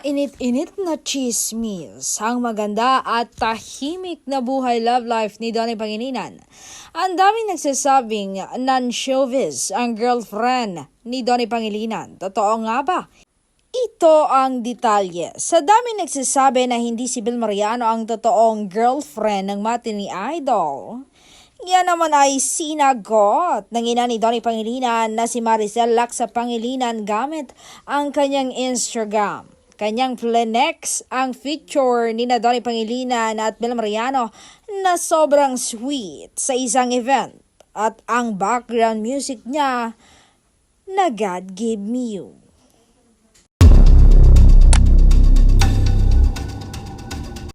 Mainit-init na chismis, ang maganda at tahimik na buhay love life ni Donnie Pangilinan. Ang daming nagsasabing non-showbiz ang girlfriend ni Donnie Pangilinan. Totoo nga ba? Ito ang detalye. Sa dami nagsasabi na hindi si Bel Mariano ang totoong girlfriend ng matini idol. Yan naman ay sinagot ng ina ni Donnie Pangilinan na si Maricel Laksa Pangilinan gamit ang kanyang Instagram. Kanyang flenex ang feature ni na Donnie Pangilinan at Bel Mariano na sobrang sweet sa isang event. At ang background music niya na God Gave Me You.